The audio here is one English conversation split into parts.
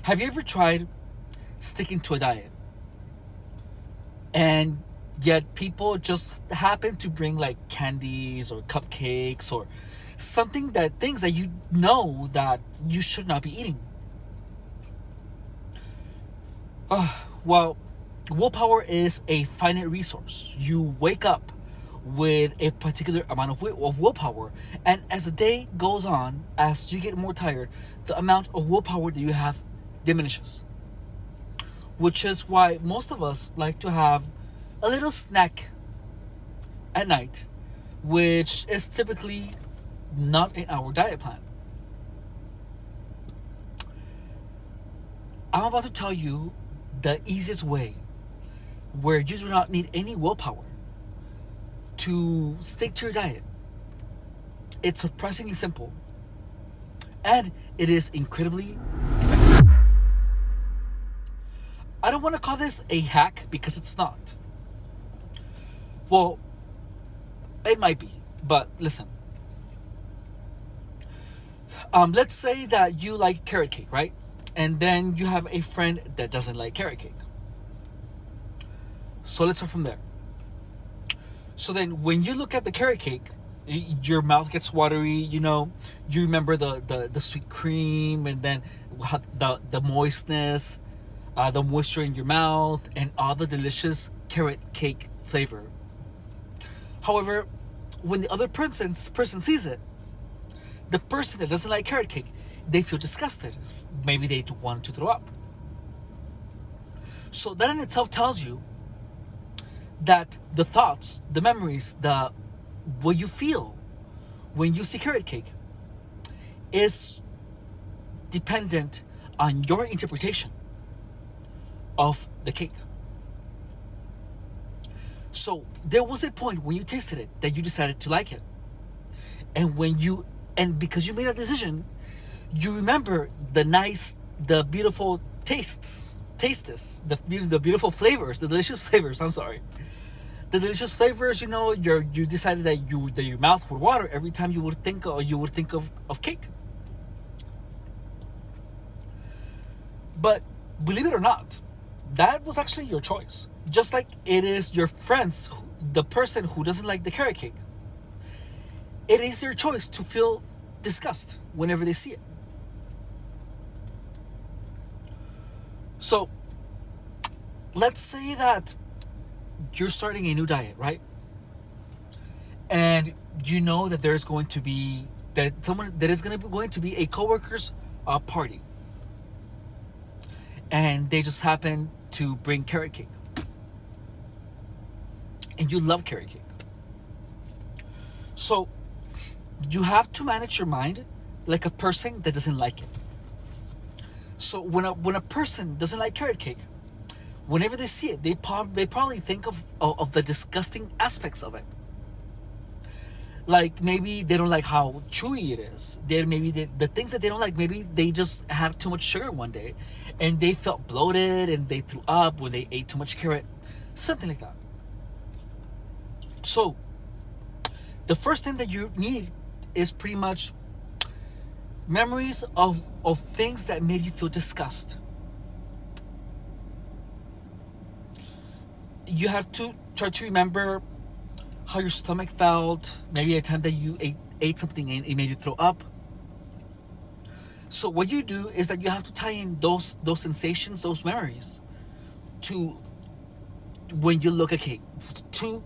Have you ever tried sticking to a diet and yet people just happen to bring like candies or cupcakes or something, that things that you know that you should not be eating? Well, willpower is a finite resource. You wake up with a particular amount of willpower, and as the day goes on, as you get more tired, the amount of willpower that you have diminishes. Which is why most of us like to have a little snack at night, which is typically not in our diet plan. I'm about to tell you the easiest way where you do not need any willpower to stick to your diet. It's surprisingly simple, and it is incredibly effective. I don't want to call this a hack because it's not. Well, it might be, but listen. Let's say that you like carrot cake, right? And then you have a friend that doesn't like carrot cake. So let's start from there. So then when you look at the carrot cake, your mouth gets watery, you remember the sweet cream, and then the moistness, the moisture in your mouth, and all the delicious carrot cake flavor. However, when the other person sees it, the person that doesn't like carrot cake, they feel disgusted. Maybe they want to throw up. So that in itself tells you that the thoughts, the memories, what you feel when you see carrot cake is dependent on your interpretation of the cake. So there was a point when you tasted it that you decided to like it. And because you made a decision, you remember the beautiful tastes, the beautiful flavors, the delicious flavors. I'm sorry, the delicious flavors. You decided that your mouth would water every time you would think of cake. But believe it or not, that was actually your choice. Just like it is your friends, the person who doesn't like the carrot cake, it is their choice to feel disgust whenever they see it. So let's say that you're starting a new diet, right? And you know that there's going to be going to be a coworker's party, and they just happen to bring carrot cake, and you love carrot cake. So you have to manage your mind like a person that doesn't like it. So when a person doesn't like carrot cake, whenever they see it, they probably think of the disgusting aspects of it. Like maybe they don't like how chewy it is. The things that they don't like, maybe they just had too much sugar one day and they felt bloated and they threw up when they ate too much carrot. Something like that. So the first thing that you need is pretty much memories of things that made you feel disgust. You have to try to remember how your stomach felt, maybe a time that you ate something and it made you throw up. So what you do is that you have to tie in those sensations, those memories, to when you look at cake, to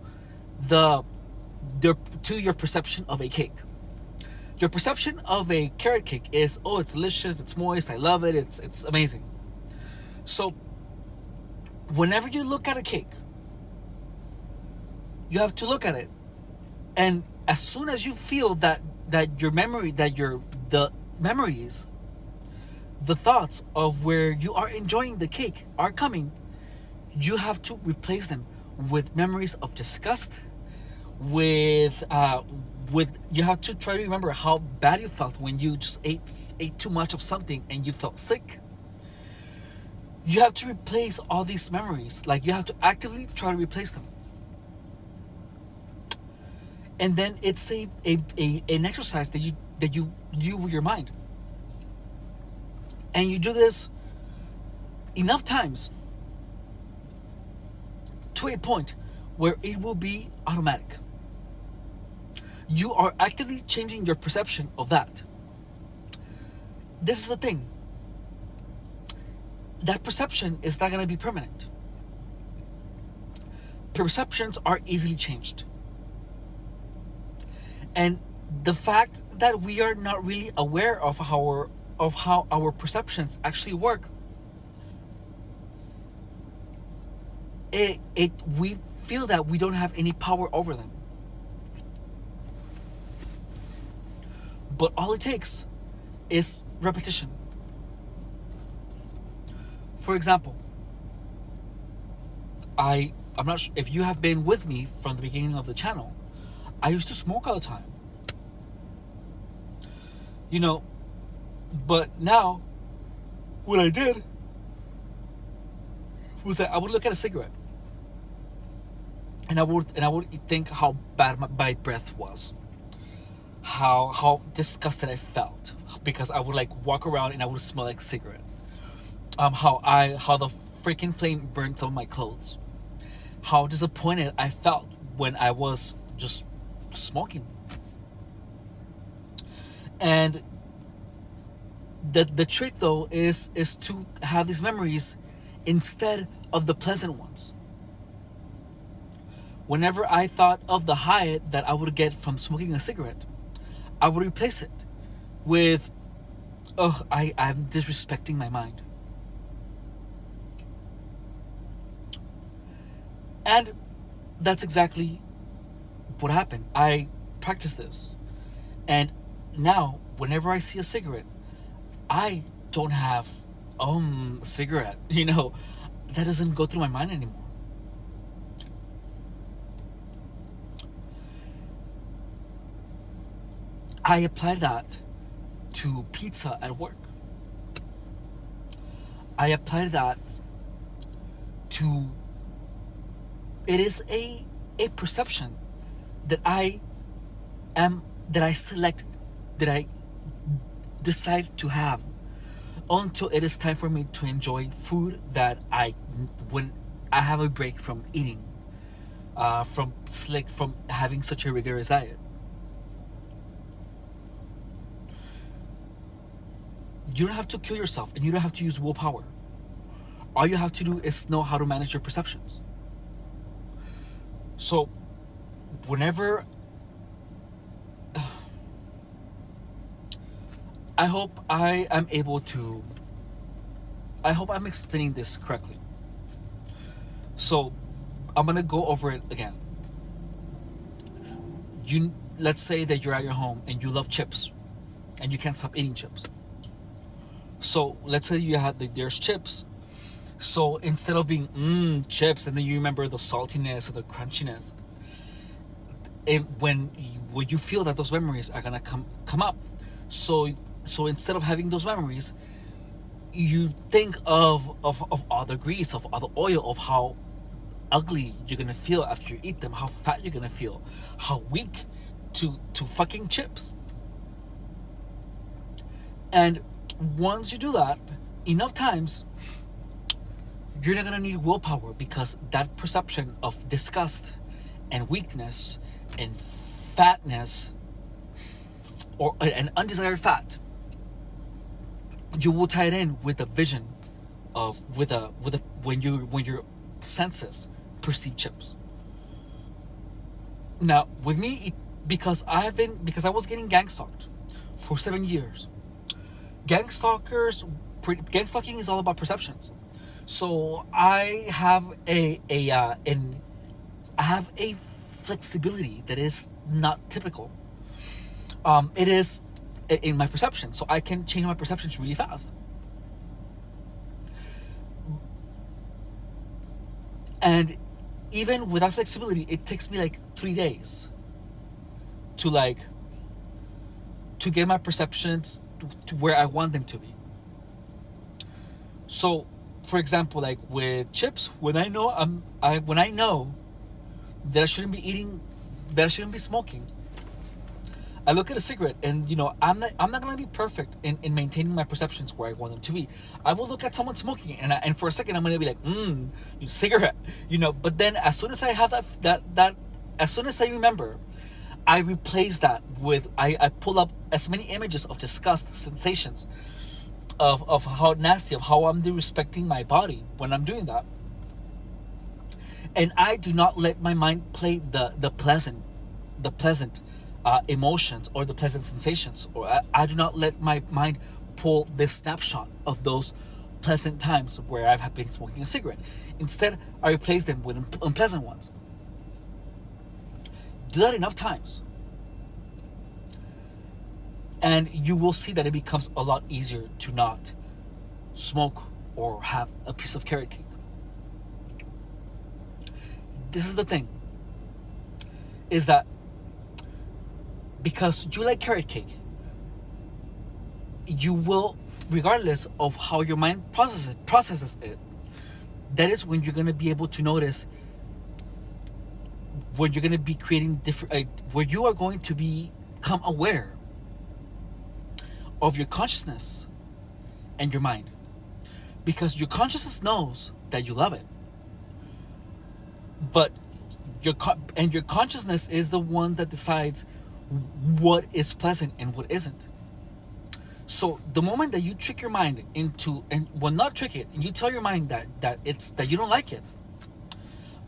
your perception of a cake. Your perception of a carrot cake is, oh, it's delicious, it's moist, I love it, it's amazing. So whenever you look at a cake, you have to look at it, and as soon as you feel the memories, the thoughts of where you are enjoying the cake are coming, you have to replace them with memories of disgust, with you have to try to remember how bad you felt when you just ate too much of something and you felt sick. You have to replace all these memories. Like, you have to actively try to replace them. And then it's an exercise that you do with your mind. And you do this enough times to a point where it will be automatic. You are actively changing your perception of that. This is the thing. That perception is not going to be permanent. Perceptions are easily changed. And the fact that we are not really aware of how our perceptions actually work, we feel that we don't have any power over them. But all it takes is repetition. For example, I'm not sure if you have been with me from the beginning of the channel. I used to smoke all the time. But now, what I did was that I would look at a cigarette, and I would think how bad my breath was, how disgusted I felt, because I would walk around and I would smell like cigarette. How the freaking flame burned some of my clothes. How disappointed I felt when I was just smoking. And the trick though is to have these memories instead of the pleasant ones. Whenever I thought of the high that I would get from smoking a cigarette, I would replace it with, I'm disrespecting my mind. And that's exactly what happened. I practiced this. And now, whenever I see a cigarette, I don't have, cigarette. That doesn't go through my mind anymore. I applied that to pizza at work. I applied that to, it is a perception that I decide to have until it is time for me to enjoy food that when I have a break from eating, from having such a rigorous diet. You don't have to kill yourself, and you don't have to use willpower. All you have to do is know how to manage your perceptions. So, whenever I hope I'm explaining this correctly. So, I'm gonna go over it again. Let's say that you're at your home and you love chips, and you can't stop eating chips. So let's say there's chips. So instead of being chips, and then you remember the saltiness or the crunchiness, when you feel that those memories are gonna come up, so instead of having those memories, you think of all the grease, of all the oil, of how ugly you're gonna feel after you eat them, how fat you're gonna feel, how weak to fucking chips. And once you do that enough times, you're not gonna need willpower, because that perception of disgust and weakness and fatness, or an undesired fat, you will tie it in with the vision of when your senses perceive chips. Now with me, because I was getting gang stalked for 7 years. Gang stalking is all about perceptions. So I have a flexibility that is not typical. It is in my perception, so I can change my perceptions really fast. And even with that flexibility, it takes me 3 days to get my perceptions to where I want them to be. So, for example, with chips, when I know that I shouldn't be eating, that I shouldn't be smoking, I look at a cigarette, and I'm not gonna be perfect in maintaining my perceptions where I want them to be. I will look at someone smoking it, and for a second I'm gonna be like, you cigarette, But then as soon as I have that as soon as I remember, I replace that with I pull up as many images of disgust, sensations, of how nasty, of how I'm disrespecting my body when I'm doing that. And I do not let my mind play the pleasant emotions or the pleasant sensations, or I do not let my mind pull this snapshot of those pleasant times where I've been smoking a cigarette. Instead, I replace them with unpleasant ones. Do that enough times, and you will see that it becomes a lot easier to not smoke or have a piece of carrot cake. This is the thing, is that because you like carrot cake, you will, regardless of how your mind processes it, that is when you're going to be able to notice, when you're going to be creating different, where you are going to become aware of your consciousness and your mind. Because your consciousness knows that you love it, but your consciousness is the one that decides what is pleasant and what isn't. So the moment that you trick your mind into, and well, not trick it, and you tell your mind that you don't like it,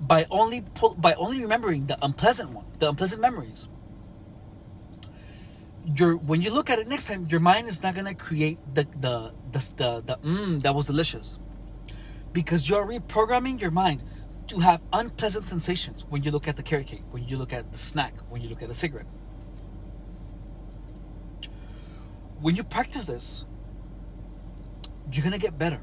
by only remembering the unpleasant memories, when you look at it next time, your mind is not gonna create the that was delicious, because you're reprogramming your mind to have unpleasant sensations when you look at the carrot cake, when you look at the snack, when you look at a cigarette. When you practice this, you're gonna get better,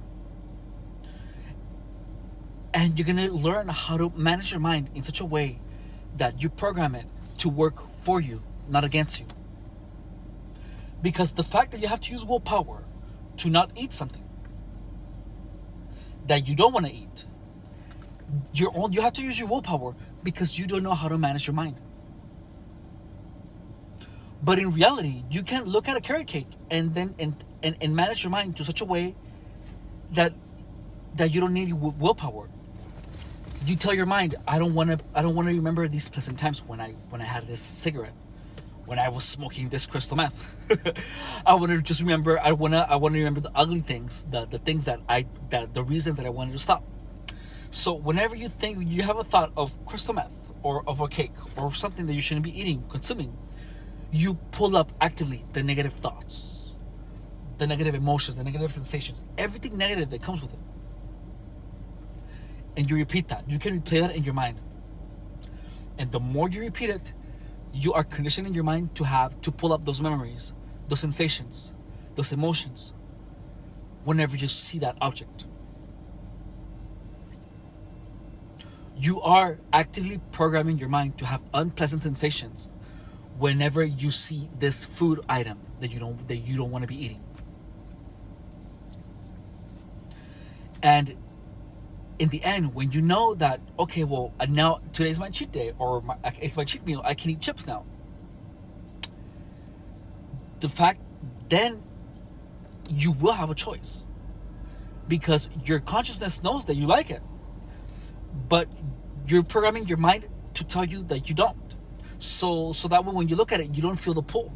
and you're gonna learn how to manage your mind in such a way that you program it to work for you, not against you. Because the fact that you have to use willpower to not eat something that you don't want to eat, you have to use your willpower because you don't know how to manage your mind. But in reality, you can look at a carrot cake and then and manage your mind to such a way that you don't need willpower. You tell your mind, I don't want to remember these pleasant times when I had this cigarette, when I was smoking this crystal meth. I want to just remember. I want to remember the ugly things, the things the reasons that I wanted to stop. So whenever you have a thought of crystal meth or of a cake or something that you shouldn't be eating, consuming, you pull up actively the negative thoughts, the negative emotions, the negative sensations, everything negative that comes with it. And you repeat that. You can replay that in your mind. And the more you repeat it, you are conditioning your mind to pull up those memories, those sensations, those emotions, whenever you see that object. You are actively programming your mind to have unpleasant sensations whenever you see this food item that you don't want to be eating. And in the end, when you know that, okay, well, now today's my cheat day, or it's my cheat meal, I can eat chips now. Then you will have a choice, because your consciousness knows that you like it, but you're programming your mind to tell you that you don't. So that way, when you look at it, you don't feel the pull.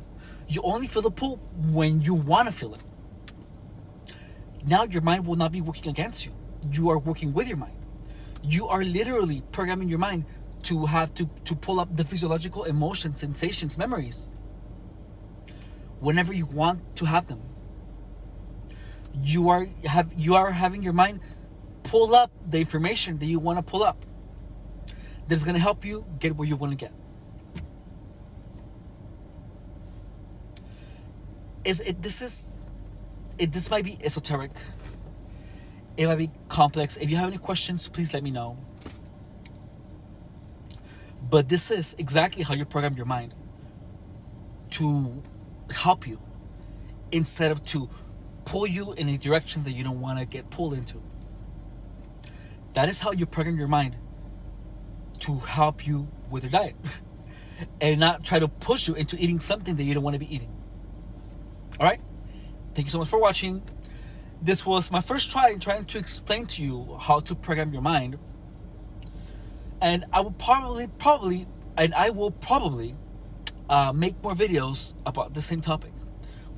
You only feel the pull when you want to feel it. Now your mind will not be working against you. You are working with your mind. You are literally programming your mind to have to pull up the physiological emotions, sensations, memories whenever you want to have them. You are having your mind pull up the information that you want to pull up. That's going to help you get where you want to get. This might be esoteric. It might be complex. If you have any questions, please let me know. But this is exactly how you program your mind to help you, instead of to pull you in a direction that you don't want to get pulled into. That is how you program your mind to help you with your diet. and not try to push you into eating something that you don't want to be eating. All right? Thank you so much for watching. This was my first try in trying to explain to you how to program your mind. And I will probably make more videos about the same topic,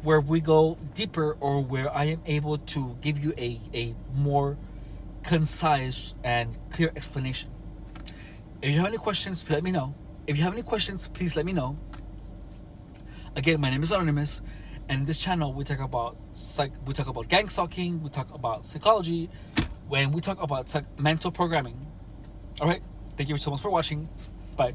where we go deeper, or where I am able to give you a more concise and clear explanation. If you have any questions, please let me know. If you have any questions, please let me know. Again, my name is Anonymous, and in this channel we talk about gang stalking, we talk about psychology, when we talk about mental programming. All right, thank you so much for watching. Bye.